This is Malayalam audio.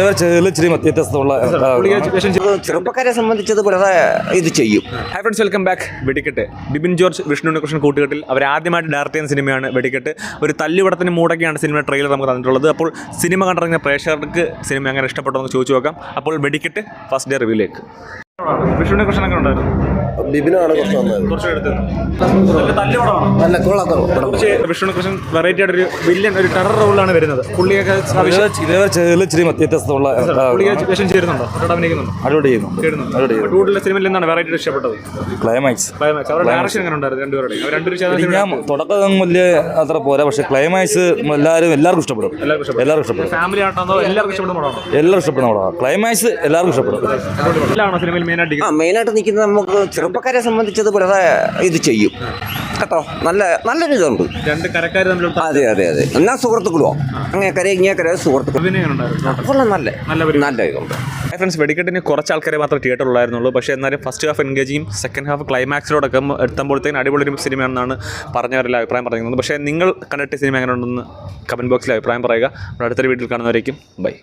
ഇച്ചിരി വ്യത്യസ്തമുള്ള ചെറുപ്പക്കാരെ സംബന്ധിച്ചത് വളരെ ഇത് ചെയ്യും. Hi friends, welcome back. വെടിക്കെട്ട് ബിബിൻ ജോർജ് വിഷ്ണുവിനെക്കുറിച്ച് കൂട്ടുകെട്ടിൽ അവർ ആദ്യമായിട്ട് ഡയറക്റ്റ് ചെയ്യുന്ന സിനിമയാണ് വെടിക്കെട്ട്. ഒരു തല്ലുപടത്തിന് മൂടൊക്കെയാണ് സിനിമ ട്രെയിലർ നമുക്ക് തന്നിട്ടുള്ളത്. അപ്പോൾ സിനിമ കണ്ടിറങ്ങിയ പ്രേക്ഷകർക്ക് സിനിമ എങ്ങനെ ഇഷ്ടപ്പെട്ടോ എന്ന് ചോദിച്ചു നോക്കാം. അപ്പോൾ വെടിക്കെട്ട് ഫസ്റ്റ് ഡേ റിവ്യൂലേക്ക്. വിഷ്ണുവിനെ കുറിച്ച് എങ്ങനെ ഉണ്ടായിരുന്നു? ബിബിനാണ് വിഷ്ണുവിനെ കുറിച്ച് വെറൈറ്റി ആയിട്ട് ഒരു വില്ലൻ, ഒരു ടെറർ റോളിലാണ് വരുന്നത്. പുള്ളിയൊക്കെ ഇച്ചിരി വ്യത്യസ്തമുള്ള വേഷം ചേരുന്നുണ്ടോ? കൂടുതൽ സിനിമയിൽ നിന്നാണ് വെറൈറ്റി ഇഷ്ടപ്പെട്ടത്? ക്ലൈമാക്സ്. അവരുടെ ഡയറക്ഷൻ എങ്ങനെ ഉണ്ടായിരുന്നു രണ്ടുപേരുടെയും? ഞാൻ തുടക്കം വലിയ അത്ര പോരാ, പക്ഷെ ക്ലൈമാക്സ് എല്ലാവർക്കും ഇഷ്ടപ്പെടും. ഫാമിലി ആയിട്ടാണോ എല്ലാവർക്കും ഇഷ്ടപ്പെടുന്ന? എല്ലാവർക്കും ഇഷ്ടപ്പെടുന്ന പടമാണ്. ക്ലൈമാക്സ് എല്ലാവർക്കും ഇഷ്ടപ്പെടും. സിനിമയിൽ മെയിനായിട്ട് നിൽക്കുന്നത് നമുക്ക് ചെറുപ്പക്കാരെ സംബന്ധിച്ചത് വളരെ ഇത് ചെയ്യും കേട്ടോ. നല്ലൊരു ഇതുണ്ട്. രണ്ട് കരക്കാർ തമ്മിൽ. അതെ എന്നാ സുഹൃത്തുക്കളോ അങ്ങനെ കര ഇങ്ങനെ കര സുഹൃത്തുക്കൾ നല്ല ഇതുണ്ട്. ഫ്രണ്ട്സ്, വെടിക്കെട്ടിന് കുറച്ച് ആൾക്കാരെ മാത്രമേ തിയേറ്ററിലുള്ളായിരുന്നുള്ളൂ. പക്ഷേ എന്നാലും first half engaging, second half ക്ലൈമാക്സിലോടൊക്കെ എത്തുമ്പോഴത്തേക്കും അടിപൊളി സിനിമയാണെന്നാണ് പറഞ്ഞവരെല്ലാം അഭിപ്രായം പറയുന്നത്. പക്ഷേ നിങ്ങൾ കണ്ടിട്ട് സിനിമ എങ്ങനെ ഉണ്ടെന്ന് കമൻറ്റ് ബോക്സിൽ അഭിപ്രായം പറയുക. അടുത്തൊരു വീട്ടിൽ കാണുന്നവരേക്കും ബൈ.